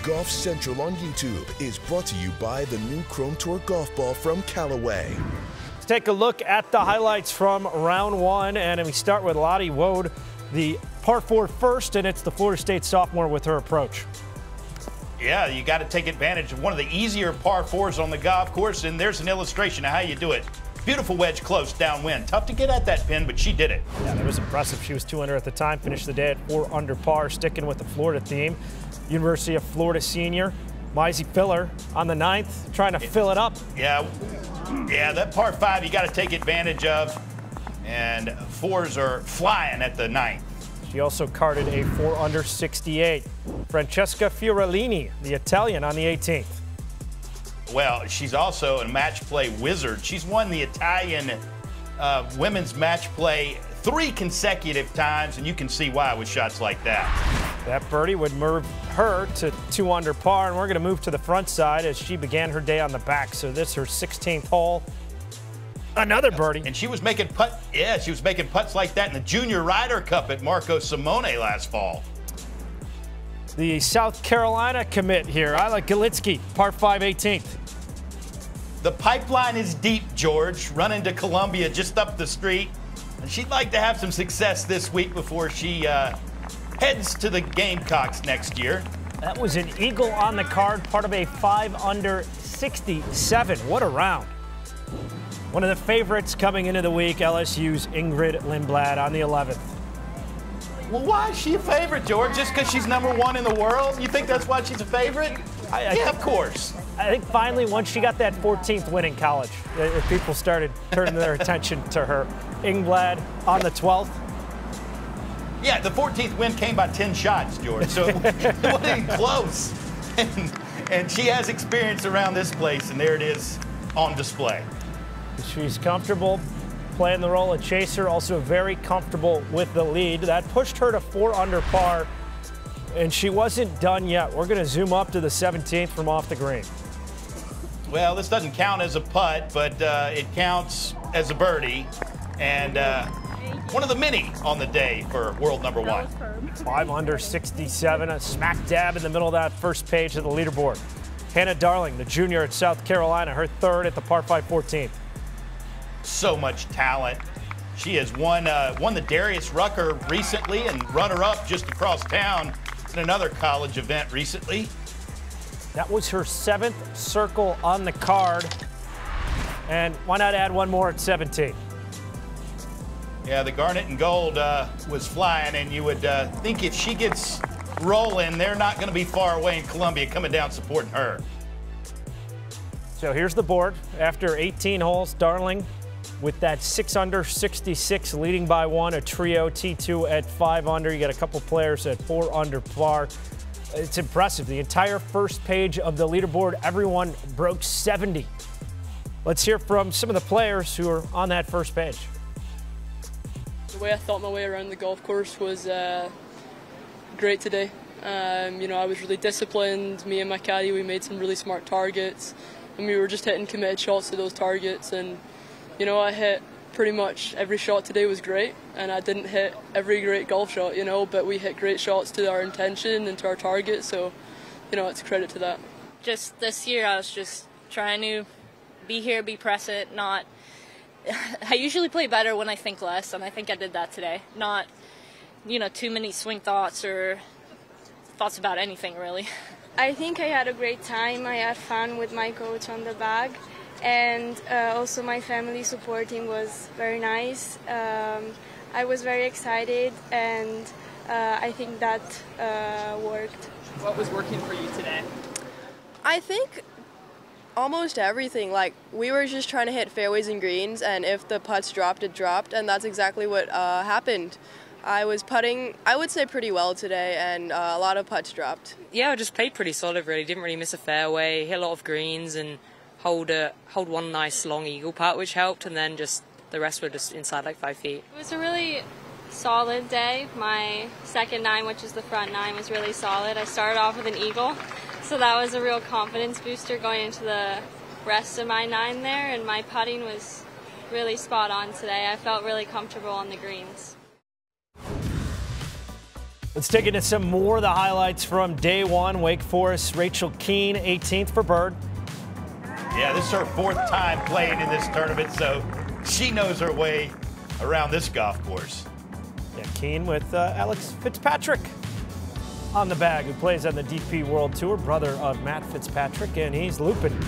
Golf Central on YouTube is brought to you by the new Chrome Tour golf ball from Callaway. Let's take a look at the highlights from round one, and we start with Lottie Wode, the par 4 first, and it's the Florida State sophomore with her approach. Yeah, you got to take advantage of one of the easier par 4s on the golf course, and there's an illustration of how you do it. Beautiful wedge close downwind. Tough to get at that pin, but she did it. Yeah, that was impressive. She was 2 under at the time, finished the day at 4 under par, sticking with the Florida theme. University of Florida senior Maisie Filler on the 9th, trying to fill it up. Yeah, that par 5 you got to take advantage of, and 4s are flying at the 9th. She also carded a 4 under 68. Francesca Fiorellini, the Italian, on the 18th. Well, she's also a match play wizard. She's won the Italian women's match play 3 consecutive times, and you can see why with shots like that. That birdie would move her to 2 under par, and we're going to move to the front side as she began her day on the back. So this her 16th hole. Another birdie. And she was making she was making putts like that in the Junior Ryder Cup at Marco Simone last fall. The South Carolina commit here, Isla Galitsky, par 5 18th. The pipeline is deep, George, running to Columbia just up the street. And she'd like to have some success this week before she heads to the Gamecocks next year. That was an eagle on the card, part of a 5 under 67. What a round. One of the favorites coming into the week, LSU's Ingrid Lindblad on the 11th. Well, why is she a favorite, George? Just because she's #1 in the world? You think that's why she's a favorite? Yeah, of course. I think finally, once she got that 14th win in college, people started turning their attention to her. Lindblad on the 12th. Yeah, the 14th win came by 10 shots, George, so it wasn't even close. And she has experience around this place, and there it is on display. She's comfortable playing the role of chaser, also very comfortable with the lead. That pushed her to 4 under par, and she wasn't done yet. We're going to zoom up to the 17th from off the green. Well, this doesn't count as a putt, but it counts as a birdie, and one of the many on the day for world #1. 5 under 67, a smack dab in the middle of that first page of the leaderboard. Hannah Darling, the junior at South Carolina, her 3rd at the par 5 14th. So much talent. She has won the Darius Rucker recently and runner-up just across town in another college event recently. That was her 7th circle on the card. And why not add one more at 17? Yeah, the garnet and gold was flying, and you would think if she gets rolling, they're not going to be far away in Columbia coming down supporting her. So here's the board. After 18 holes, Darling with that 6 under 66 leading by 1, a trio T2 at 5 under. You got a couple players at 4 under par. It's impressive. The entire first page of the leaderboard, everyone broke 70. Let's hear from some of the players who are on that first page. The way I thought my way around the golf course was great today. You know, I was really disciplined. Me and my caddy, we made some really smart targets, and we were just hitting committed shots to those targets. And you know, I hit pretty much every shot today was great, and I didn't hit every great golf shot, you know, but we hit great shots to our intention and to our target, so, you know, it's a credit to that. Just this year, I was just trying to be here, be present, not... I usually play better when I think less, and I think I did that today. Not, you know, too many swing thoughts or thoughts about anything, really. I think I had a great time. I had fun with my coach on the bag. And also my family supporting was very nice. I was very excited, and I think that worked. What was working for you today? I think almost everything. Like, we were just trying to hit fairways and greens, and if the putts dropped, it dropped, and that's exactly what happened. I was putting, I would say, pretty well today, and a lot of putts dropped. Yeah, I just played pretty solid, really. Didn't really miss a fairway, hit a lot of greens, and hold one nice long eagle putt, which helped, and then just the rest were just inside like 5 feet. It was a really solid day. My second 9, which is the front 9, was really solid. I started off with an eagle, so that was a real confidence booster going into the rest of my 9 there, and my putting was really spot on today. I felt really comfortable on the greens. Let's dig into some more of the highlights from day one. Wake Forest, Rachel Keene, 18th for Bird. Yeah, this is her 4th time playing in this tournament, so she knows her way around this golf course. Yeah, Keene with Alex Fitzpatrick on the bag, who plays on the DP World Tour, brother of Matt Fitzpatrick, and he's looping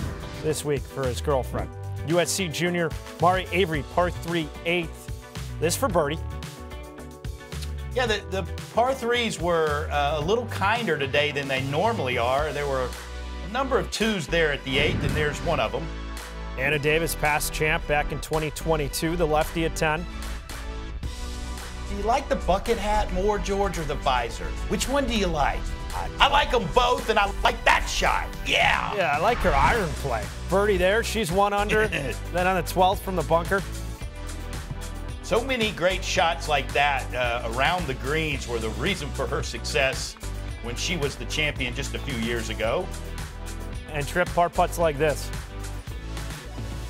this week for his girlfriend. USC junior Mari Avery, par 3, 8th. This for birdie. Yeah, the par 3s were a little kinder today than they normally are. There were a number of 2s there at the 8th, and there's one of them. Anna Davis, past champ back in 2022, the lefty at 10. Do you like the bucket hat more, George, or the visor? Which one do you like? I like them both, and I like that shot. Yeah. Yeah, I like her iron play. Birdie there, she's 1 under. Then on the 12th from the bunker. So many great shots like that around the greens were the reason for her success when she was the champion just a few years ago. And trip par putts like this.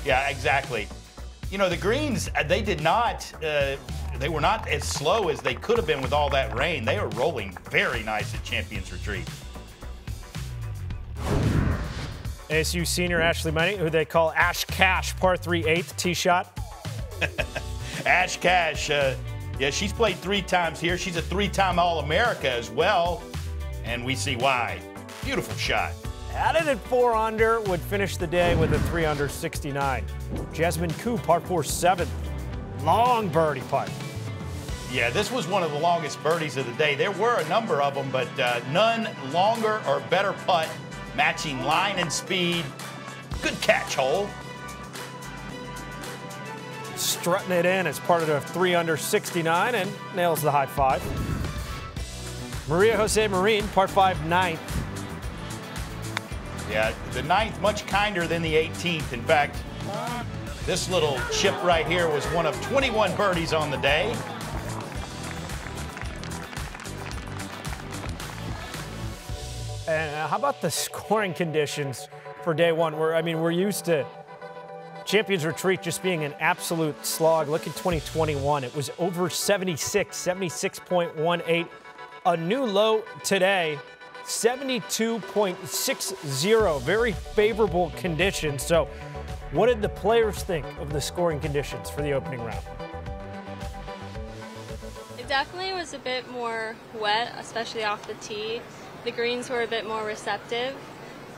Yeah, exactly. You know, the greens, they were not as slow as they could have been with all that rain. They are rolling very nice at Champions Retreat. ASU senior Ashley Money, who they call Ash Cash, par 3, 8th tee shot. Ash Cash, yeah, she's played 3 times here. She's a 3-time All-America as well, and we see why. Beautiful shot. Had it at 4 under, would finish the day with a 3 under 69. Jasmine Koo, par 4, 7th. Long birdie putt. Yeah, this was one of the longest birdies of the day. There were a number of them, but none longer or better putt, matching line and speed. Good catch, hole. Strutting it in as part of the 3 under 69 and nails the high 5. Maria Jose Marin, par 5, 9th. Yeah, the 9th much kinder than the 18th. In fact, this little chip right here was one of 21 birdies on the day. And how about the scoring conditions for day one? We're used to Champions Retreat just being an absolute slog. Look at 2021. It was over 76, 76.18. A new low today, 72.60. Very favorable conditions. So what did the players think of the scoring conditions for the opening round? It definitely was a bit more wet, especially off the tee. The greens were a bit more receptive,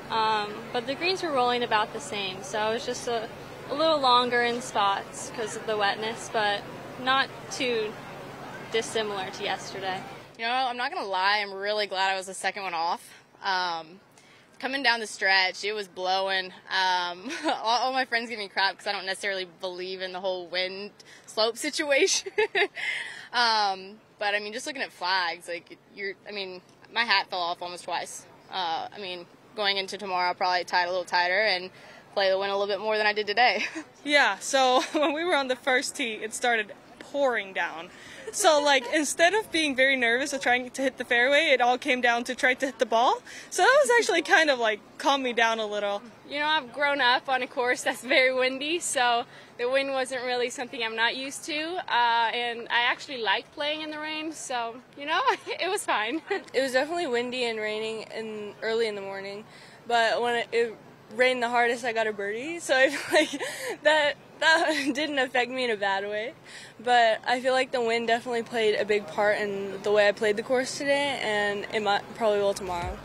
but the greens were rolling about the same. So it was just a little longer in spots because of the wetness, but not too dissimilar to yesterday. You know, I'm not going to lie, I'm really glad I was the second one off. Coming down the stretch, it was blowing. All my friends give me crap because I don't necessarily believe in the whole wind slope situation. But I mean, just looking at flags, like my hat fell off almost twice. Going into tomorrow, I'll probably tie it a little tighter and play the wind a little bit more than I did today. Yeah, so when we were on the first tee, it started pouring down. So, instead of being very nervous of trying to hit the fairway, it all came down to try to hit the ball. So that was actually kind of, calmed me down a little. You know, I've grown up on a course that's very windy, so the wind wasn't really something I'm not used to. And I actually like playing in the rain, so, it was fine. It was definitely windy and raining early in the morning, but when it rained the hardest, I got a birdie, so I feel like that didn't affect me in a bad way. But I feel like the wind definitely played a big part in the way I played the course today, and it probably will tomorrow.